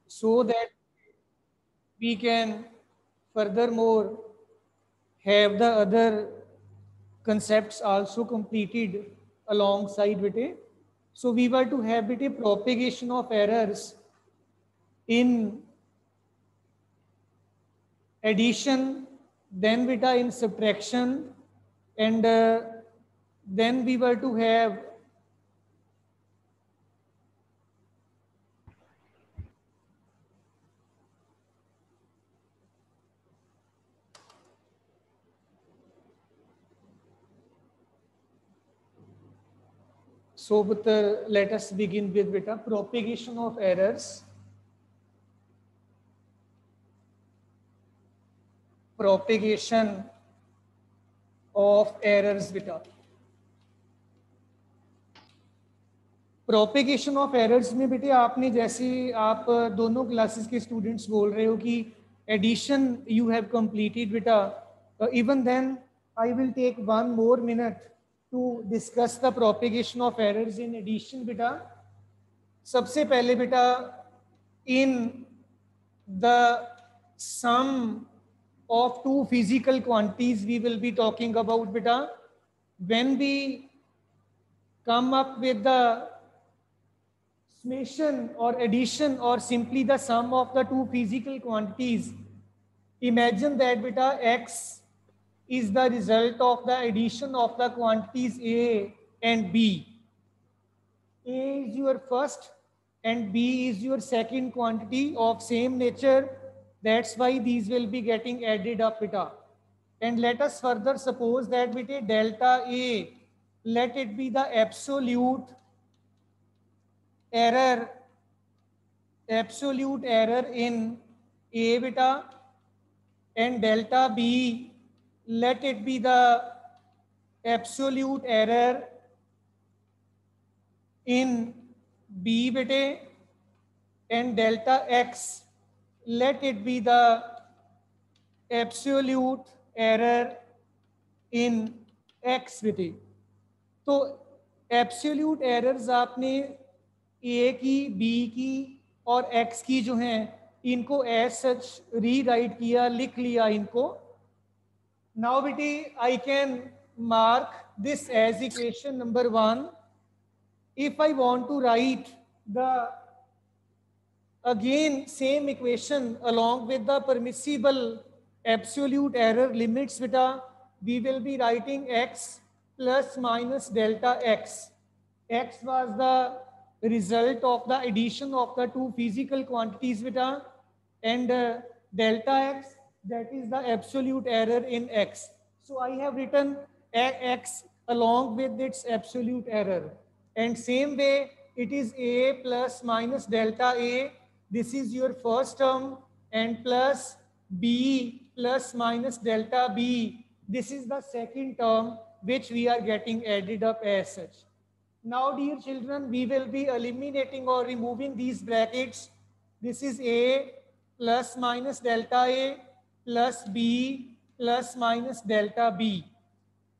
so that we can furthermore have the other concepts also completed alongside with it. So we were to have it a propagation of errors in addition, then beta in subtraction, and then we were to have so but, let us begin with beta propagation of errors. Propagation of errors beta. Propagation of errors में बेटे आपने जैसे आप दोनों classes के students बोल रहे हो कि एडिशन यू हैव कंप्लीटेड बेटा, even then I will take 1 more minute to discuss the propagation of errors in addition बेटा. सबसे पहले बेटा in the sum of two physical quantities we will be talking about beta. When we come up with the summation or addition or simply the sum of the two physical quantities, imagine that beta x is the result of the addition of the quantities a and b. A is your first and b is your second quantity of same nature. That's why these will be getting added up beta. And let us further suppose that beta delta A, let it be the absolute error in A beta, and delta B, let it be the absolute error in B beta, and delta X, let it be the absolute error in x बेटे. तो absolute errors आपने ए की, B की और x की जो हैं इनको एज सच री राइट किया, लिख लिया इनको. नाउ बेटे I can mark this as equation number 1. If I want to write the again same equation along with the permissible absolute error limits beta, we will be writing x plus minus delta x. X was the result of the addition of the two physical quantities beta, and delta x, that is the absolute error in x. So I have written x along with its absolute error, and same way it is a plus minus delta a. This is your first term, and plus b plus minus delta b. This is the second term which we are getting added up as such. Now dear children, we will be eliminating or removing these brackets. This is a plus minus delta a plus b plus minus delta b.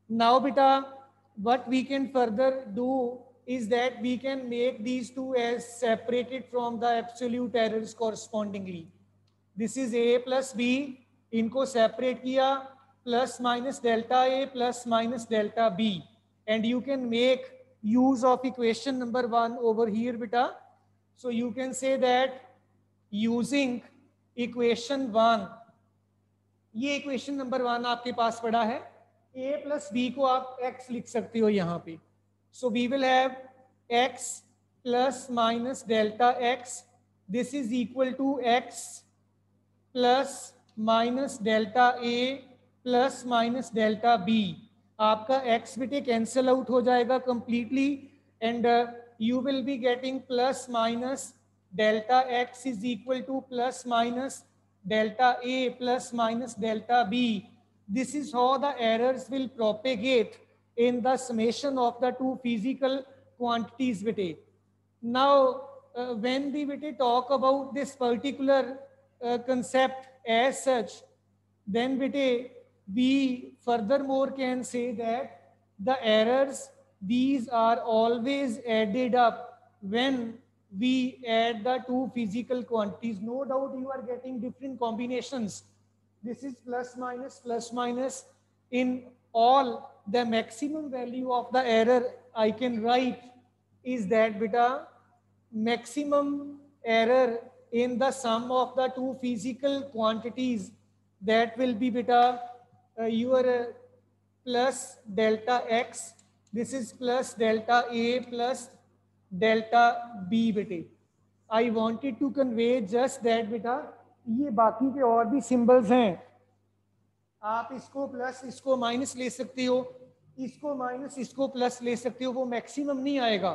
Now beta, what we can further do is that we can make these two as separated from the absolute errors correspondingly. This is a plus b, इनको separate किया, plus minus delta a plus minus delta b, and you can make use of equation number 1 over here beta. So you can say that using equation 1, ये equation number 1 आपके पास पड़ा है, a plus b को आप x लिख सकते हो यहाँ पे. So we will have x plus minus delta x. This is equal to x plus minus delta a plus minus delta b. आपका x बेटे कैंसिल आउट हो जाएगा completely, and you will be getting plus minus delta x is equal to plus minus delta a plus minus delta b. This is how the errors will propagate in the summation of the two physical quantities bete. Now when we bete talk about this particular concept as such, then bete we furthermore can say that the errors, these are always added up when we add the two physical quantities. No doubt you are getting different combinations. This is plus minus. In all, the maximum value of the error I can write is that beta maximum error in the sum of the two physical quantities, that will be beta your plus delta x. This is plus delta a plus delta b बेटे. I wanted to convey just that बेटा. ये बाकी के और भी symbols हैं, आप इसको प्लस इसको माइनस ले सकते हो, इसको माइनस इसको प्लस ले सकते हो, वो मैक्सिमम नहीं आएगा.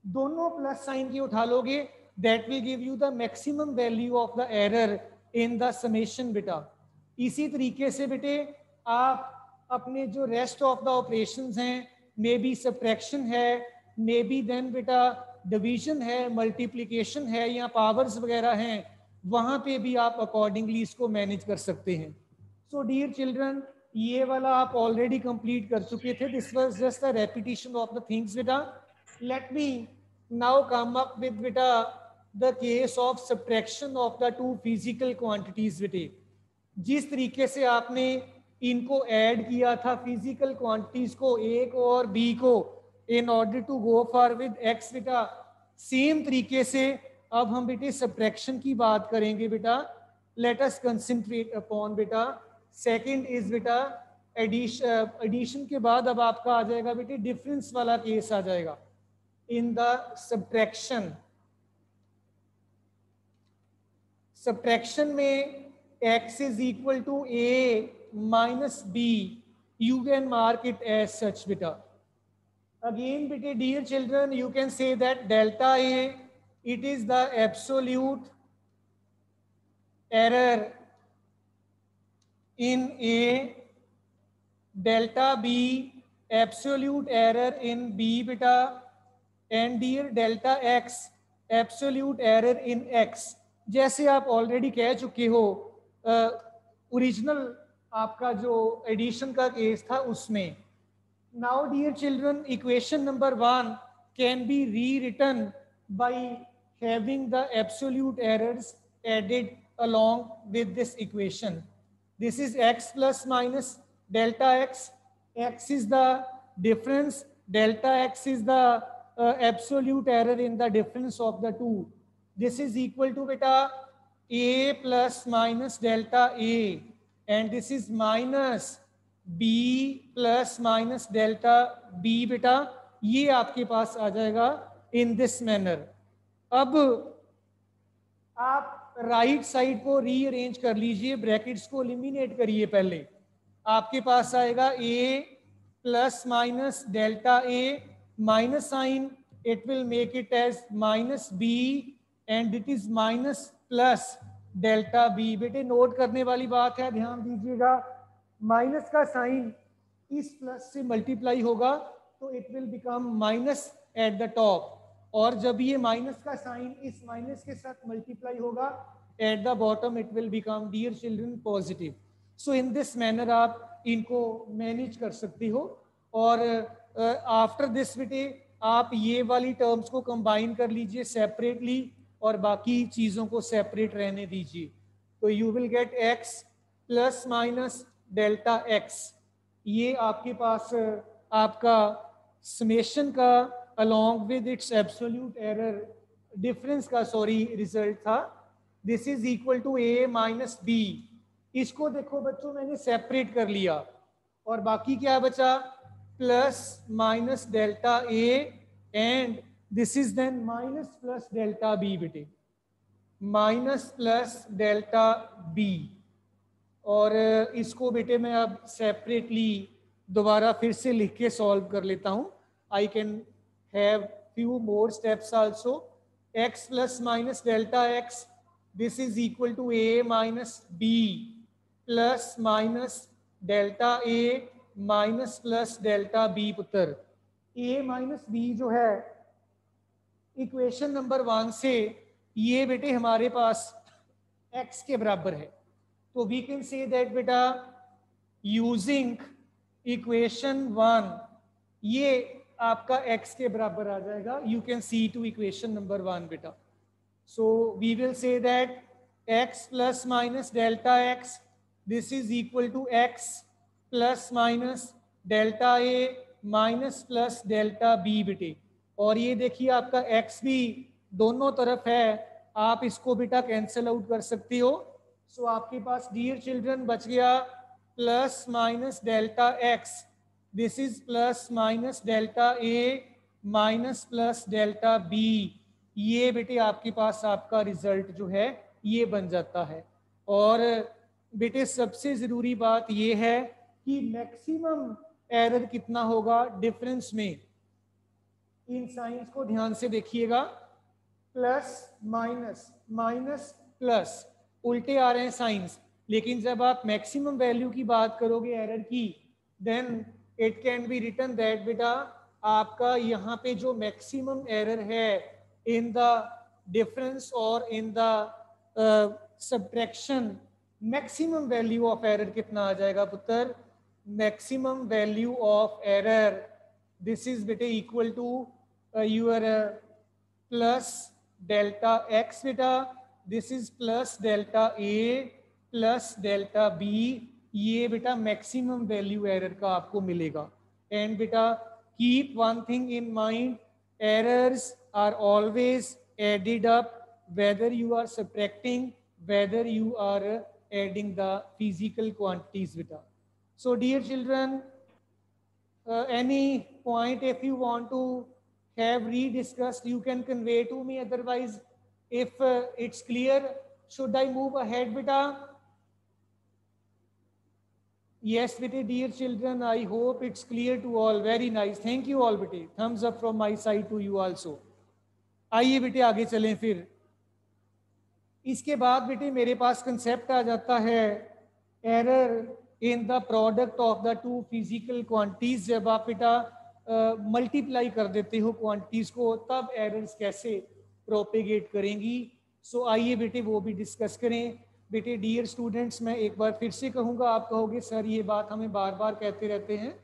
दोनों प्लस साइन के उठा लोगे, that will give you the maximum value of the error in the summation बेटा. इसी तरीके से बेटे आप अपने जो रेस्ट ऑफ द ऑपरेशंस हैं, मे बी सब्ट्रैक्शन है, मे बी देन बेटा डिवीजन है, मल्टीप्लिकेशन है, या पावर्स वगैरह हैं, वहाँ पे भी आप अकॉर्डिंगली इसको मैनेज कर सकते हैं. सो डियर चिल्ड्रन, ये वाला आप ऑलरेडी कंप्लीट कर चुके थे. This was just a repetition of the things बेटा. Let me now come up with बेटा the case of subtraction of the two physical quantities बेटे. जिस तरीके से आपने इनको ऐड किया था फिजिकल क्वांटिटीज को, ए को और बी को, in order to go for with x बेटा, सेम तरीके से अब हम बेटे सब्ट्रैक्शन की बात करेंगे बेटा. लेट अस कंसंट्रेट अपॉन बेटा सेकंड इज बेटा एडिशन के बाद अब आपका आ जाएगा बेटे डिफरेंस वाला केस आ जाएगा. इन द सब्ट्रैक्शन में x is equal to a minus b, you can mark it as such beta. Again beta, dear children, you can say that delta a, it is the absolute error in a, delta b absolute error in b beta, and dear delta x absolute error in x. जैसे आप already कह चुके हो original आपका जो addition का case था उसमें. Now dear children, equation number 1 can be rewritten by having the absolute errors added along with this equation. This is x plus minus delta x. X is the difference, delta x is the absolute error in the difference of the two. This is equal to beta a plus minus delta a, and this is minus b plus minus delta b बेटा. ये आपके पास आ जाएगा in this manner. अब आप right side को rearrange कर लीजिए, ब्रैकेट्स को एलिमिनेट करिए. पहले आपके पास आएगा a plus minus delta a, minus sign, it will make it as minus b, and it is minus plus delta b. बेटे नोट करने वाली बात है, ध्यान दीजिएगा, माइनस का साइन इस प्लस से मल्टीप्लाई होगा तो it will become minus at the top, और जब ये माइनस का साइन इस माइनस के साथ मल्टीप्लाई होगा at the bottom it will become, dear children, positive. So in this manner आप इनको मैनेज कर सकते हो. और आफ्टर दिस बेटे आप ये वाली टर्म्स को कंबाइन कर लीजिए सेपरेटली और बाकी चीज़ों को सेपरेट रहने दीजिए. तो you will get x plus minus delta x. ये आपके पास आपका समेशन का along with its absolute error difference का रिजल्ट था. This is equal to a minus b. इसको देखो बच्चों मैंने सेपरेट कर लिया और बाकी क्या बचा, plus minus delta a, and this is then minus plus delta b बेटे, माइनस प्लस डेल्टा b. और इसको बेटे मैं अब सेपरेटली दोबारा फिर से लिख के सॉल्व कर लेता हूँ. I can have few more steps also. X plus minus delta x, this is equal to a minus b plus minus delta a minus plus delta b. पुत्र a minus b जो है equation number 1 से ये बेटे हमारे पास x के बराबर है. तो वी कैन से दैट बेटा यूजिंग इक्वेशन 1, ये आपका x के बराबर आ जाएगा. You can see to equation number 1 बेटा. So we will say that x plus minus delta x this is equal to x plus minus delta a minus plus delta b बेटे. और ये देखिए आपका x भी दोनों तरफ है, आप इसको बेटा कैंसिल आउट कर सकते हो. सो आपके पास डियर चिल्ड्रन बच गया plus minus delta x, this is plus minus delta a minus plus delta b. ये बेटे आपके पास आपका रिजल्ट जो है ये बन जाता है. और बेटे सबसे ज़रूरी बात ये है कि मैक्सिमम एरर कितना होगा डिफरेंस में. इन साइंस को ध्यान से देखिएगा, प्लस माइनस माइनस प्लस उल्टे आ रहे हैं साइंस, लेकिन जब आप मैक्सिमम वैल्यू की बात करोगे एरर की, then it can be written that बेटा आपका यहाँ पे जो मैक्सिमम एरर है इन द डिफरेंस और in the subtraction, maximum value of error कितना आ जाएगा पुत्र? Maximum value of error this is बेटे equal to your plus delta x बेटा, this is plus delta a plus delta b. ये बेटा मैक्सिमम वैल्यू एरर का आपको मिलेगा. एंड बेटा keep one thing in mind, errors are always added up whether you are subtracting, whether you are adding the physical quantities beta. So dear children, any point if you want to have rediscussed you can convey to me, otherwise if it's clear should I move ahead beta? Yes beta dear children, I hope it's clear to all. Very nice, thank you all beta. Thumbs up from my side to you also. आइए बेटे आगे चलें. फिर इसके बाद बेटे मेरे पास concept आ जाता है error in the product of the two physical quantities. जब आप बेटा मल्टीप्लाई कर देते हो क्वांटिटीज को, तब एरर्स कैसे प्रोपेगेट करेंगी. सो आइए बेटे वो भी डिस्कस करें. बेटे डियर स्टूडेंट्स, मैं एक बार फिर से कहूँगा, आप कहोगे सर ये बात हमें बार बार कहते रहते हैं.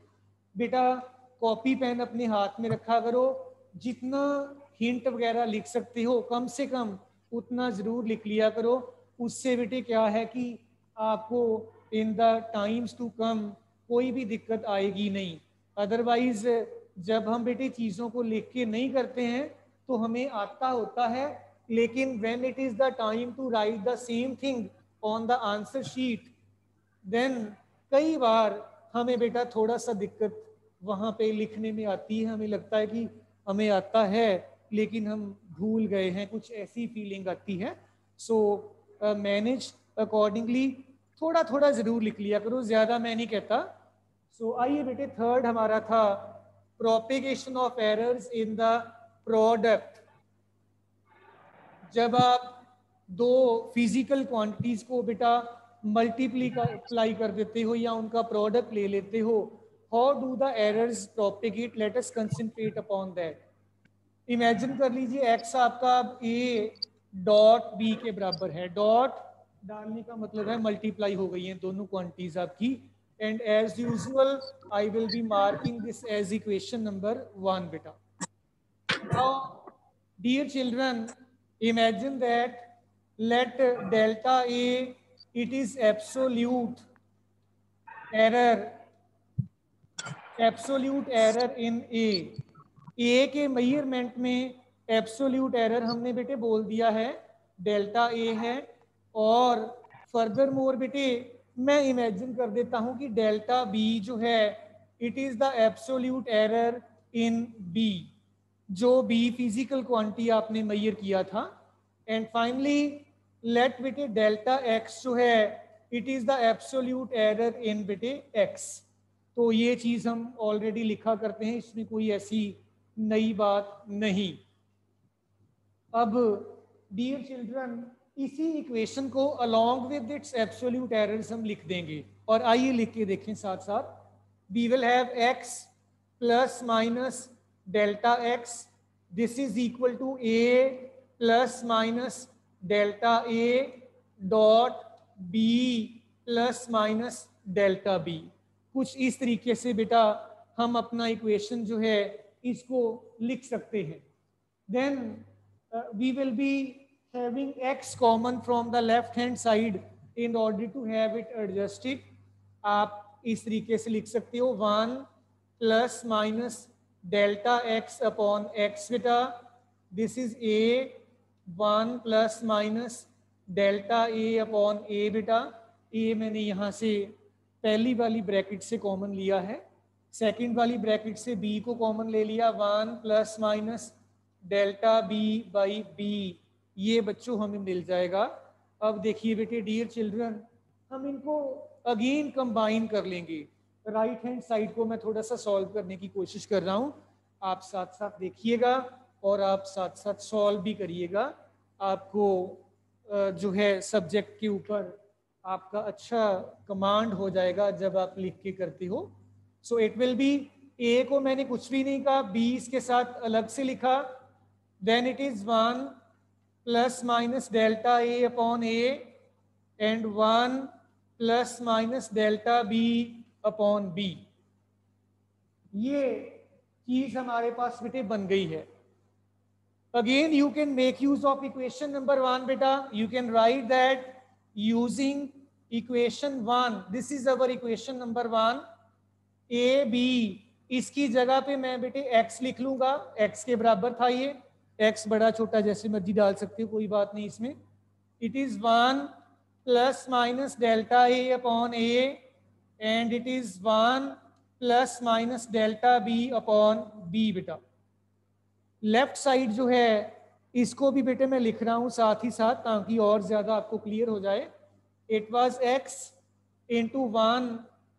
बेटा कॉपी पेन अपने हाथ में रखा करो, जितना हिंट वगैरह लिख सकते हो कम से कम उतना ज़रूर लिख लिया करो. उससे बेटे क्या है कि आपको in the times to come कोई भी दिक्कत आएगी नहीं. अदरवाइज जब हम बेटे चीज़ों को लिख के नहीं करते हैं तो हमें आता होता है, लेकिन when it is the time to write the same thing on the answer sheet, then कई बार हमें बेटा थोड़ा सा दिक्कत वहाँ पे लिखने में आती है. हमें लगता है कि हमें आता है लेकिन हम भूल गए हैं, कुछ ऐसी फीलिंग आती है. सो मैनेज अकॉर्डिंगली, थोड़ा थोड़ा ज़रूर लिख लिया करो, ज़्यादा मैं नहीं कहता. सो आइए बेटे थर्ड हमारा था propagation of errors in the product. जब आप दो फिजिकल क्वांटिटीज़ को बेटा मल्टीप्लाई कर देते हो या उनका प्रोडक्ट ले लेते हो, how do the errors propagate? Late us concentrate upon that. Imagine कर लीजिए x आपका a डॉट b के बराबर है. डॉट डालने का मतलब है मल्टीप्लाई हो गई हैं दोनों क्वांटिटीज आपकी. And as usual I will be marking this as equation number 1 बेटा. Now dear children, imagine that let delta a it is absolute error in a के मेजरमेंट में एब्सोल्यूट एरर हमने बेटे बोल दिया है डेल्टा ए है. और फर्दर मोर बेटे मैं इमेजिन कर देता हूं कि डेल्टा बी जो है it is the absolute error in b, जो बी फिजिकल क्वांटिटी आपने मेजर किया था. एंड फाइनली लेट बेटे डेल्टा एक्स जो है it is the absolute error in बेटे एक्स. तो ये चीज हम ऑलरेडी लिखा करते हैं, इसमें कोई ऐसी नई बात नहीं. अब डियर चिल्ड्रन इसी इक्वेशन को along with its absolute errors हम लिख देंगे. और आइए लिख के देखें साथ साथ. We will have x plus minus delta x, this is equal to a plus minus delta a dot b plus minus delta b. कुछ इस तरीके से बेटा हम अपना इक्वेशन जो है इसको लिख सकते हैं। Then we will be having x common from the left hand side in order to have it adjusted. आप इस तरीके से लिख सकते हो 1 plus minus delta x upon x बेटा, this is a 1 plus minus delta a upon a बेटा। a मैंने यहाँ से पहली वाली ब्रैकेट से कॉमन लिया है, सेकंड वाली ब्रैकेट से b को कॉमन ले लिया, 1 plus minus delta b by b, ये बच्चों हमें मिल जाएगा। अब देखिए बेटे डियर चिल्ड्रन, हम इनको अगेन कंबाइन कर लेंगे। राइट हैंड साइड को मैं थोड़ा सा सॉल्व करने की कोशिश कर रहा हूँ, आप साथ साथ देखिएगा और आप साथ साथ सॉल्व भी करिएगा। आपको जो है सब्जेक्ट के ऊपर आपका अच्छा कमांड हो जाएगा जब आप लिख के करते हो। सो इट विल बी, ए को मैंने कुछ भी नहीं कहा, बी इसके साथ अलग से लिखा, then it is 1 plus minus delta A upon a and 1 plus minus delta B upon B. ये चीज हमारे पास बेटे बन गई है। Again you can make use of equation number 1 बेटा, you can write that using equation 1, this is our equation number 1, a b, इसकी जगह पे मैं बेटे x लिख लूंगा, x के बराबर था ये, x बड़ा छोटा जैसे मर्जी डाल सकते हो, कोई बात नहीं इसमें। It is 1 plus minus delta a upon a and it is 1 plus minus delta b upon b बेटा। लेफ्ट साइड जो है इसको भी बेटे मैं लिख रहा हूं साथ ही साथ ताकि और ज्यादा आपको क्लियर हो जाए। It was x into 1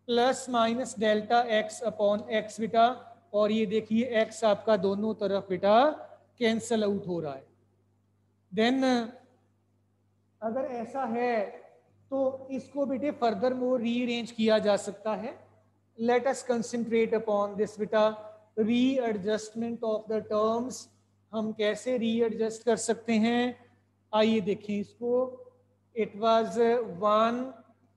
plus minus delta x upon x बेटा, और ये देखिए x आपका दोनों तरफ बेटा कैंसल आउट हो रहा है। देन अगर ऐसा है तो इसको बेटे फर्दर मोर रीअरेंज किया जा सकता है। Let us concentrate upon this बेटा, रीएडजस्टमेंट ऑफ द टर्म्स। हम कैसे रीएडजस्ट कर सकते हैं, आइए देखें इसको। It was 1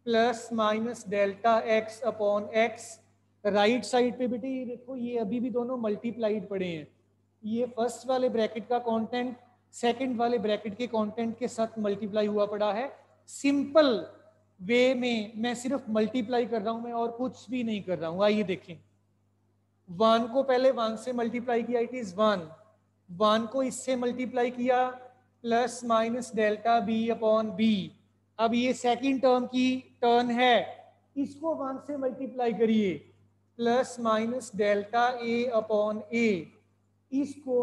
plus minus delta x upon x, right side पे बेटे ये देखो, ये अभी भी दोनों मल्टीप्लाइड पड़े हैं। ये फर्स्ट वाले ब्रैकेट का कंटेंट सेकंड वाले ब्रैकेट के कंटेंट के साथ मल्टीप्लाई हुआ पड़ा है। सिंपल वे में मैं सिर्फ मल्टीप्लाई कर रहा हूं, मैं और कुछ भी नहीं कर रहा हूं। आइए देखें, 1 को पहले 1 से मल्टीप्लाई किया, इट इज 1 को इससे मल्टीप्लाई किया plus minus delta B upon b. अब ये सेकंड टर्म की टर्न है, इसको 1 से मल्टीप्लाई करिए प्लस माइनस डेल्टा ए अपॉन ए, इसको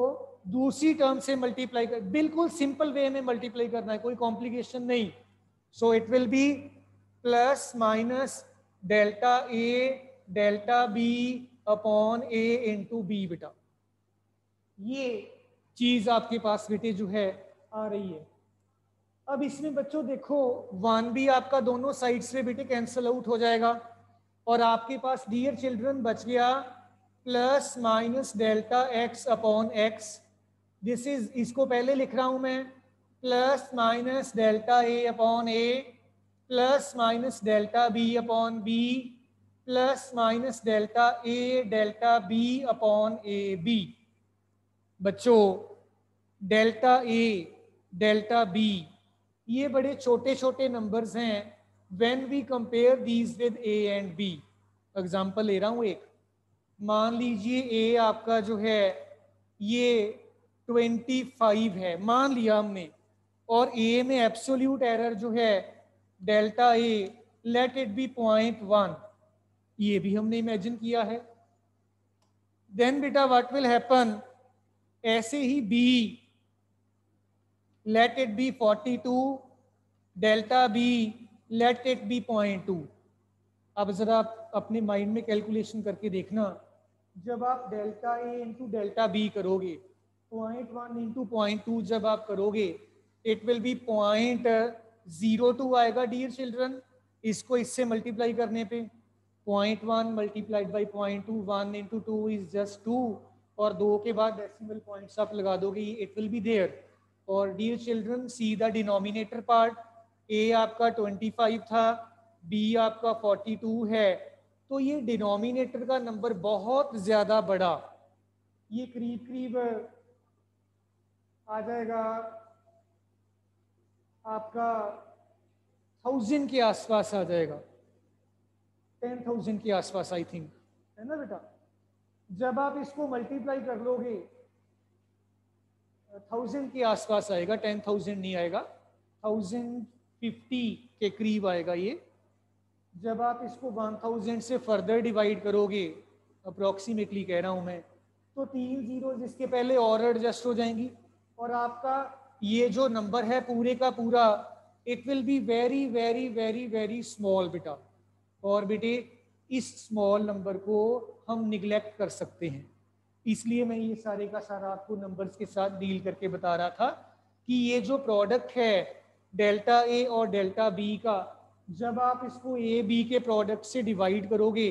दूसरी टर्म से मल्टीप्लाई कर, बिल्कुल सिंपल वे में मल्टीप्लाई करना है, कोई कॉम्प्लिकेशन नहीं। So it will be plus minus delta A delta B upon A into B बेटा। ये चीज आपके पास बेटे जो है आ रही है। अब इसमें बच्चों देखो 1 भी आपका दोनों साइड से बेटे कैंसल आउट हो जाएगा और आपके पास डियर चिल्ड्रन बच गया plus minus delta X upon X. This is, इसको पहले लिख रहा हूं मैं, plus minus delta A upon A plus minus delta B upon B plus minus delta A delta B upon A B. बच्चों delta A delta B ये बड़े छोटे छोटे नंबर्स हैं when we compare these with A and B. Example ले रहा हूं एक, मान लीजिए ए आपका जो है ये 25 है मान लिया हमने, और ए में एब्सोल्यूट एरर जो है delta A late it B 0.1, ये भी हमने इमेजिन किया है। देन बेटा व्हाट विल हैपन, ऐसे ही B let it be 42, delta B let it be 0.2। अब जरा आप अपने माइंड में कैलकुलेशन करके देखना, जब आप delta A into delta B करोगे 0.1 इंटू 0.2 जब आप करोगे इट विल बी 0.02 आएगा डियर चिल्ड्रन। इसको इससे मल्टीप्लाई करने पे 0.1 multiplied by 0.2, 1 into 2 is just 2, और 2 के बाद डेसिमल पॉइंट्स आप लगा दोगे, इट विल बी देयर। और dear children see the denominator part, A आपका 25 था, बी आपका 42 है, तो ये डिनोमिनेटर का नंबर बहुत ज्यादा बड़ा ये करीब करीब आ जाएगा आपका 1000 के आसपास आ जाएगा, 10,000 के आसपास आई थिंक, है ना बेटा। जब आप इसको मल्टीप्लाई कर लोगे 1000 के आसपास आएगा, 10,000 नहीं आएगा, 1050 के करीब आएगा ये। जब आप इसको 1000 से फर्दर डिवाइड करोगे, अप्रोक्सीमेटली कह रहा हूं मैं, तो 3 जीरोज इसके पहले और एडजस्ट हो जाएंगी और आपका ये जो नंबर है पूरे का पूरा, it will be very very very very small बेटा। और बेटे इस स्मॉल नंबर को हम निगलेक्ट कर सकते हैं, इसलिए मैं ये सारे का सारा आपको नंबर्स के साथ डील करके बता रहा था कि ये जो प्रोडक्ट है डेल्टा ए और डेल्टा बी का, जब आप इसको ए बी के प्रोडक्ट से डिवाइड करोगे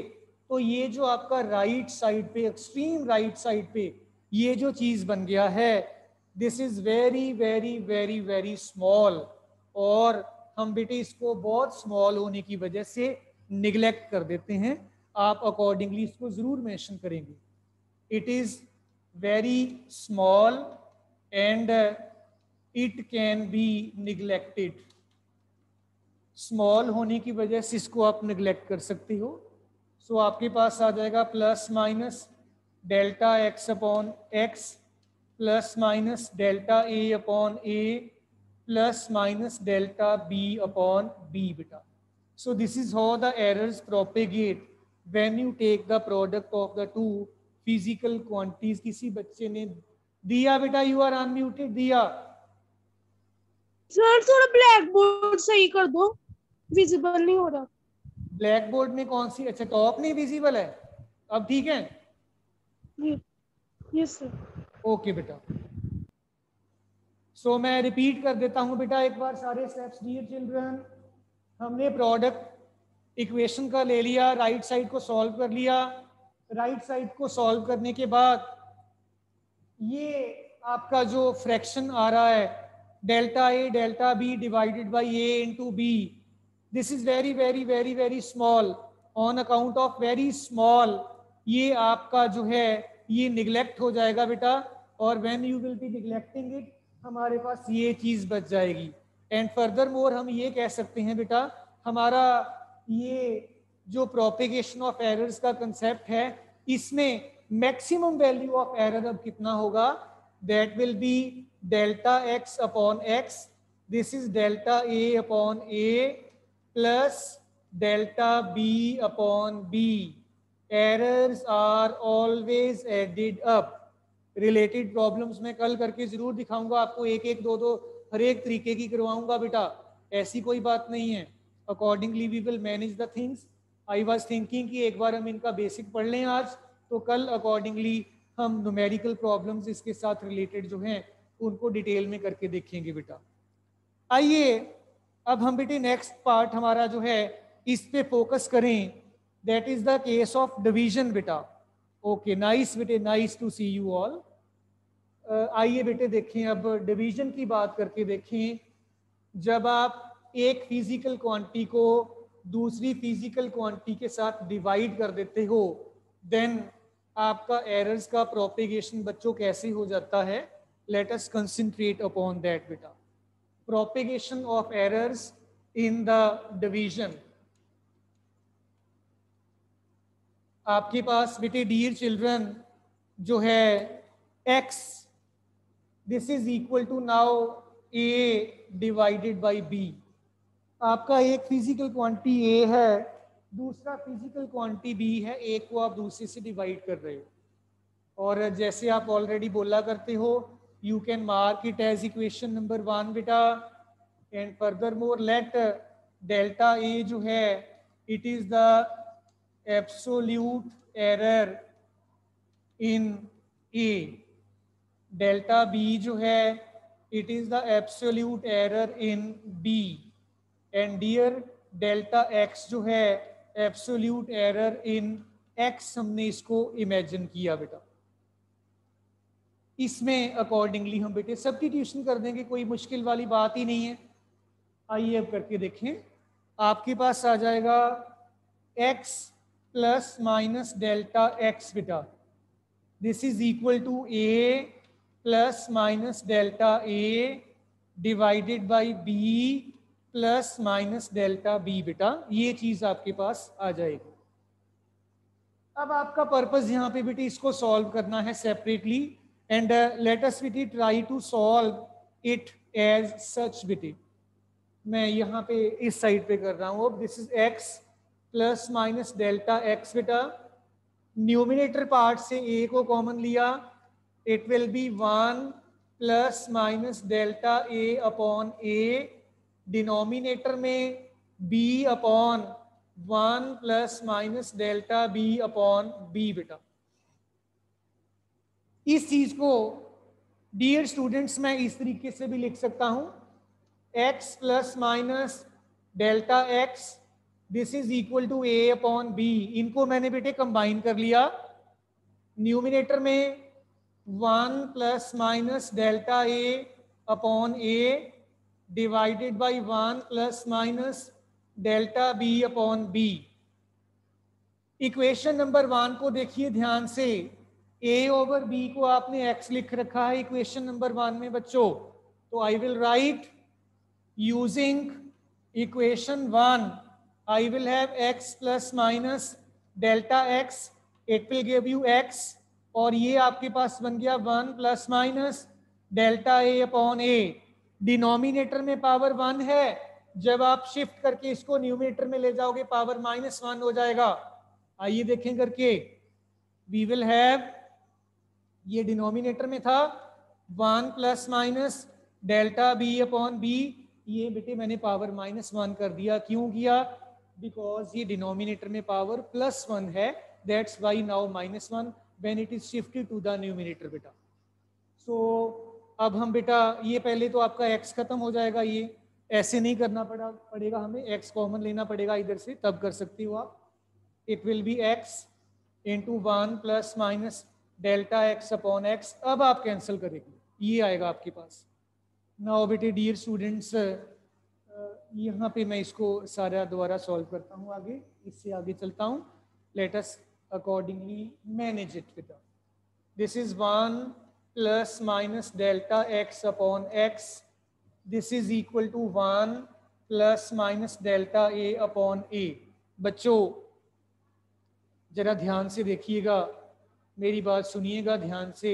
तो ये जो आपका राइट साइड पे, एक्सट्रीम राइट साइड पे ये जो चीज़ बन गया है, this is very very very very small. और हम बेटे इसको बहुत स्मॉल होने की वजह से निगलेक्ट कर देते हैं। आप अकॉर्डिंगली इसको ज़रूर मेंशन करेंगे, it is very small and it can B neglected. Small होने की वजह से इसको आप निगलेक्ट कर सकते हो। सो आपके पास आ जाएगा plus minus delta X upon X plus minus delta A upon A plus minus delta B upon B बेटा। So this is how the errors propagate when you take the product of the two physical quantities. किसी बच्चे ने दिया बेटा, you are unmuted. दिया sir थोड़ा blackboard सही कर दो, विजिबल नहीं हो रहा। ब्लैक बोर्ड में कौन सी? अच्छा टॉप नहीं विजिबल है, अब ठीक है? Yes sir. ओके बेटा। सो मैं रिपीट कर देता हूं बेटा एक बार सारे स्टेप्स। डियर चिल्ड्रन, हमने प्रोडक्ट इक्वेशन का ले लिया, राइट साइड को सॉल्व कर लिया। राइट साइड को सॉल्व करने के बाद ये आपका जो फ्रैक्शन आ रहा है delta A delta B divided by A into B, this is very very very very small. On account of very small ये आपका जो है ये निगलेक्ट हो जाएगा बेटा, और when you will be neglecting it हमारे पास ये चीज बच जाएगी। एंड फर्दर मोर हम ये कह सकते हैं बेटा, हमारा ये जो प्रोपेगेशन ऑफ एरर्स का कंसेप्ट है, इसमें मैक्सिमम वैल्यू ऑफ एरर अब कितना होगा? That will be delta X upon X, this is delta A upon A plus delta B upon B. Errors are always added up. Related problems मैं कल करके जरूर दिखाऊंगा आपको, एक एक दो दो हर एक तरीके की करवाऊंगा बेटा, ऐसी कोई बात नहीं है। Accordingly we will manage the things. I was thinking कि एक बार हम इनका बेसिक पढ़ लें आज, तो कल अकॉर्डिंगली हम न्यूमेरिकल प्रॉब्लम्स इसके साथ रिलेटेड जो हैं उनको डिटेल में करके देखेंगे बेटा। आइए अब हम बेटे नेक्स्ट पार्ट हमारा जो है इस पे फोकस करें, that is the case of division बेटा। ओके नाइस बेटे, nice to see you all. आइए बेटे देखें अब डिवीजन की बात करके देखें। जब आप एक फिजिकल क्वांटिटी को दूसरी फिजिकल क्वांटिटी के साथ डिवाइड कर देते हो, देन आपका एरर्स का प्रोपेगेशन बच्चों कैसे हो जाता है? Let us concentrate upon that बेटा। Propagation of errors in the division. आपके पास बेटे डियर चिल्ड्रन जो है x, this is equal to now a divided by b। आपका एक फिजिकल क्वांटिटी a है, दूसरा फिजिकल क्वांटिटी b है, एक को आप दूसरे से डिवाइड कर रहे हो। और जैसे आप ऑलरेडी बोला करते हो, you can mark it as equation number 1 बेटा। And further more let delta a जो है it is the absolute error in a, delta b जो है it is the absolute error in b, and dear delta x जो है absolute error इन x। हमने इसको imagine किया बेटा, इसमें अकॉर्डिंगली हम बेटे सब्स्टिट्यूशन कर देंगे, कोई मुश्किल वाली बात ही नहीं है। आइए अब करके देखें। आपके पास आ जाएगा x plus minus delta x बेटा। This is equal to A plus minus delta A divided by B plus minus delta B. बेटा ये चीज आपके पास आ जाएगी। अब आपका पर्पस यहाँ पे बेटे इसको सॉल्व करना है सेपरेटली, एंड लेट अस बेटे try to solve it as such. बेटे मैं यहाँ पे इस साइड पे कर रहा हूँ। अब this is x plus minus delta x. बेटा न्यूमिनेटर पार्ट से ए को कॉमन लिया, it will B 1 plus minus delta A upon A, denominator में b upon 1 plus minus delta b upon b। बेटा इस चीज को डियर स्टूडेंट्स मैं इस तरीके से भी लिख सकता हूं, x plus minus delta x, this is equal to a upon b। इनको मैंने बेटे कंबाइन कर लिया, न्यूमिनेटर में 1 plus minus delta a upon a divided by 1 plus minus delta b upon b। Equation number 1 को देखिए ध्यान से, a ओवर b को आपने x लिख रखा है इक्वेशन नंबर 1 में बच्चों, तो I will write using equation 1 I will have x plus minus delta x, it will give you x, और ये आपके पास बन गया 1 plus minus delta a upon a। Denominator में पावर 1 है, जब आप शिफ्ट करके इसको न्यूमिनेटर में ले जाओगे पावर -1 हो जाएगा। आइए देखें करके, वी विल हैव, ये डिनोमिनेटर में था 1 plus minus delta B upon B, ये बेटे मैंने पावर -1 कर दिया। क्यों किया? बिकॉज ये डिनोमिनेटर में पावर +1 है, that's why now -1 when it is shifted to the numerator. बेटा सो अब हम बेटा ये पहले तो आपका x खत्म हो जाएगा, ये ऐसे नहीं करना पड़ेगा, हमें x कॉमन लेना पड़ेगा इधर से, तब कर सकती हो आप। It will B x into 1 plus minus delta x upon x। अब आप कैंसिल करेंगे, ये आएगा आपके पास। नाउ बेटे डियर स्टूडेंट्स, यहाँ पे मैं इसको सारा दोबारा सॉल्व करता हूँ, आगे इससे आगे चलता हूँ। Let us accordingly manage it. बेटा this is 1 plus minus delta x upon x, this is equal to 1 plus minus delta a upon a। बच्चों जरा ध्यान से देखिएगा, मेरी बात सुनिएगा ध्यान से,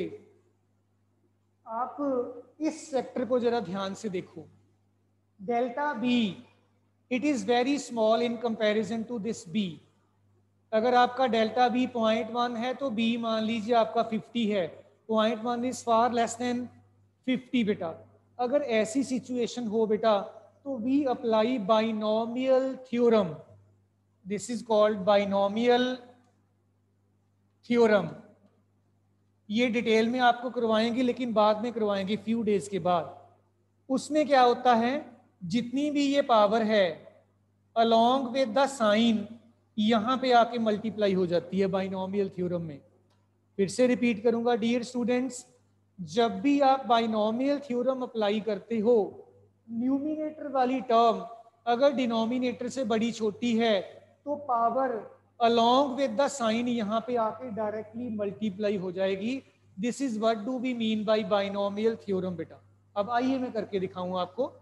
आप इस सेक्टर को जरा ध्यान से देखो। Delta b it is very small in comparison to this b। अगर आपका डेल्टा b 0.1 है तो b मान लीजिए आपका 50 है, 0.1 इज फार लेस देन 50। बेटा अगर ऐसी सिचुएशन हो बेटा तो we apply binomial theorem, this is called binomial theorem. ये डिटेल में आपको करवाएंगे, लेकिन बाद में करवाएंगे फ्यू डेज के बाद। उसमें क्या होता है, जितनी भी ये पावर है अलोंग विद द साइन यहाँ पे आके मल्टीप्लाई हो जाती है बाइनोमियल थ्योरम में। फिर से रिपीट करूंगा डियर स्टूडेंट्स, जब भी आप बाइनोमियल थ्योरम अप्लाई करते हो, न्यूमिनेटर वाली टर्म अगर डिनोमिनेटर से बड़ी छोटी है तो power along with the sign यहाँ पे आके डायरेक्टली मल्टीप्लाई हो जाएगी। This is what do we mean by binomial theorem. बेटा अब आइए मैं करके दिखाऊंगा आपको।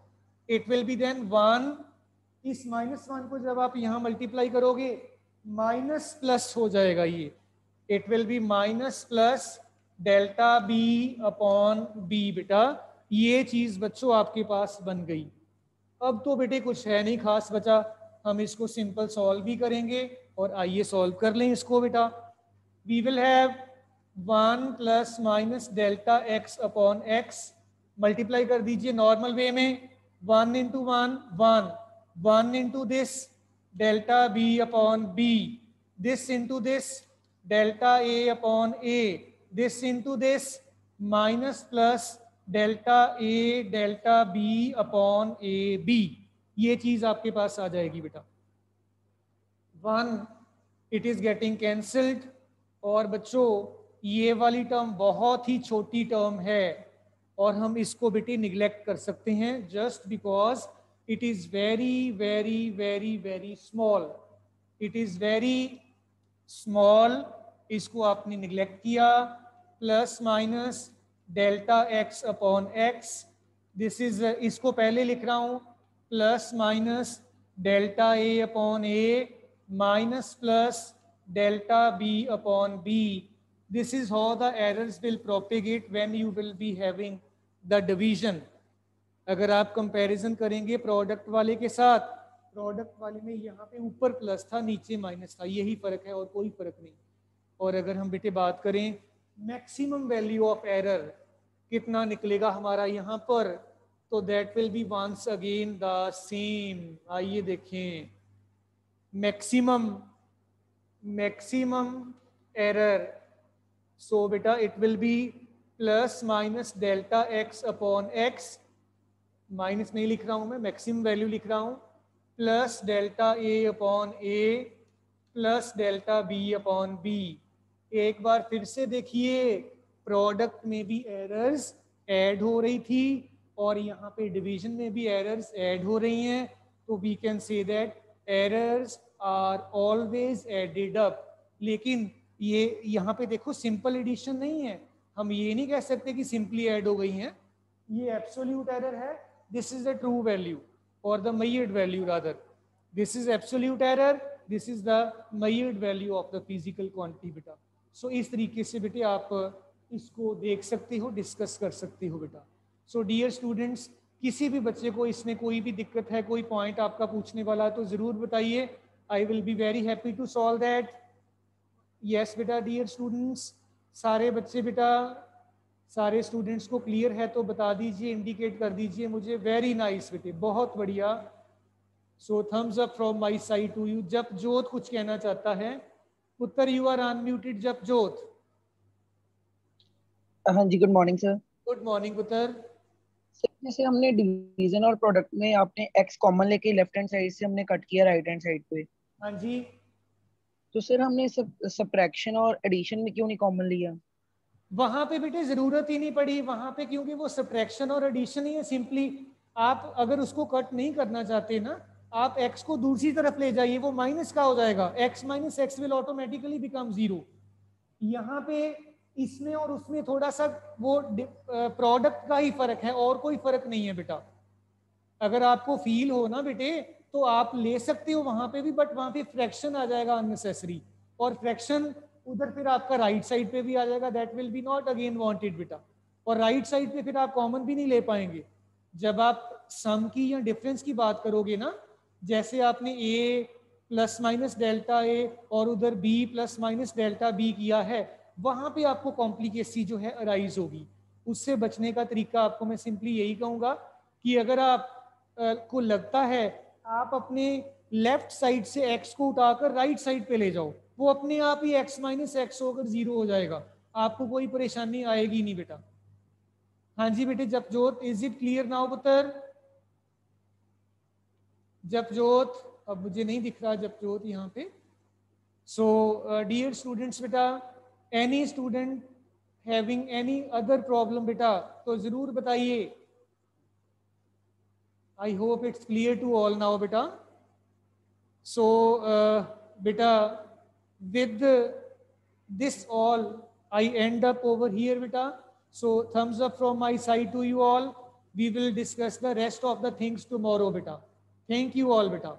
इट विल बी देन 1, इस -1 को जब आप यहाँ मल्टीप्लाई करोगे माइनस प्लस हो जाएगा ये, it will B minus plus delta b upon b। बेटा ये चीज बच्चों आपके पास बन गई। अब तो बेटे कुछ है नहीं खास बचा, हम इसको सिंपल सॉल्व भी करेंगे, और आइए सॉल्व कर लें इसको। बेटा we will have 1 plus minus delta x upon x, multiply कर दीजिए नॉर्मल वे में, 1 into 1 1, 1 into this delta b upon b, this into this delta a upon a, this into this minus plus delta a delta b upon a b। ये चीज आपके पास आ जाएगी बेटा। 1 it is getting cancelled, और बच्चों ये वाली टर्म बहुत ही छोटी टर्म है और हम इसको बेटे निगलेक्ट कर सकते हैं, just because it is very very very very small, it is very small. इसको आपने निगलेक्ट किया, plus minus delta X upon X, this is, इसको पहले लिख रहा हूँ plus minus delta A upon A minus plus delta B upon B. This is how the errors will propagate when you will be having the division. अगर आप comparison करेंगे product वाले के साथ, प्रोडक्ट वाले में यहाँ पे ऊपर प्लस था नीचे माइनस था, यही फर्क है और कोई फर्क नहीं. और अगर हम बेटे बात करें मैक्सिमम वैल्यू ऑफ एरर कितना निकलेगा हमारा यहाँ पर, तो that will be once again the same. आइए देखें मैक्सिमम एरर. सो बेटा it will be plus minus delta X upon X, minus नहीं लिख रहा हूं मैं, मैक्सिमम वैल्यू लिख रहा हूं, plus delta A upon A plus delta B upon B. एक बार फिर से देखिए, प्रोडक्ट में भी एरर्स ऐड हो रही थी और यहाँ पे डिवीजन में भी एरर्स ऐड हो रही हैं, तो we can say that errors are always added up. लेकिन ये यहाँ पे देखो सिंपल एडिशन नहीं है, हम ये नहीं कह सकते कि सिंपली ऐड हो गई हैं, ये एब्सोल्यूट एरर है. This is the true value और the measured value rather, this is absolute error, this is the measured value of the physical quantity बेटा. सो इस तरीके से बेटे आप इसको देख सकते हो, डिस्कस कर सकते हो बेटा. सो डियर स्टूडेंट्स, किसी भी बच्चे को इसमें कोई भी दिक्कत है, कोई पॉइंट आपका पूछने वाला है तो ज़रूर बताइए. I will be very happy to solve that. Yes बेटा डियर स्टूडेंट्स, सारे बच्चे बेटा, सारे स्टूडेंट्स को क्लियर है तो बता दीजिए, इंडिकेट कर दीजिए मुझे. वेरी नाइस बेटे, बहुत बढ़िया. So thumbs up from my side to you. Japjot कुछ कहना चाहता है. पुत्र यू आर अनम्यूटेड. जपजोत. हाँ जी, good morning sir. Good morning पुत्र. सर जैसे हमने डिवीजन और प्रोडक्ट में आपने एक्स कॉमन लेके लेफ्ट हैंड साइड से हमने कट किया राइट हैंड साइड पे, हाँ जी, तो सर हमने सब्ट्रैक्शन और एडिशन में क्यों नहीं कॉमन लिया? वहां पे बेटे जरूरत ही नहीं पड़ी वहां पे, क्योंकि वो सब्ट्रैक्शन और एडिशन ही है. सिंपली आप अगर उसको कट नहीं करना चाहते ना, आप x को दूसरी तरफ ले जाइए, वो माइनस का हो जाएगा. x minus x will automatically become 0. यहाँ पे इसमें और उसमें थोड़ा सा वो प्रोडक्ट का ही फर्क है और कोई फर्क नहीं है बेटा. अगर आपको फील हो ना बेटे तो आप ले सकते हो वहां पे भी, बट वहां पे फ्रैक्शन आ जाएगा अननेसेसरी, और फ्रैक्शन उधर फिर आपका राइट साइड पे भी आ जाएगा. That will B not again wanted बेटा. और राइट साइड पे फिर आप कॉमन भी नहीं ले पाएंगे. जब आप सम की या डिफरेंस की बात करोगे ना, जैसे आपने a plus minus delta A और उधर b plus minus delta B किया है, वहां पे आपको कॉम्प्लिकेसी जो है अराइज होगी. उससे बचने का तरीका आपको मैं सिंपली यही कहूंगा कि अगर आप को लगता है, आप अपने लेफ्ट साइड से x को उठाकर राइट साइड पे ले जाओ, वो अपने आप ही x माइनस एक्स होकर 0 हो जाएगा. आपको कोई परेशानी आएगी नहीं बेटा. हाँ जी बेटे जपजोत, इज इट क्लियर नाउ पुत्र? जपजोत, अब मुझे नहीं दिख रहा जपजोत यहाँ पे. सो डियर स्टूडेंट्स बेटा, any student having any other problem बेटा तो जरूर बताइए. I hope it's clear to all now बेटा. सो बेटा with this all I end up over here beta. So thumbs up from my side to you all. We will discuss the rest of the things tomorrow beta. Thank you all beta.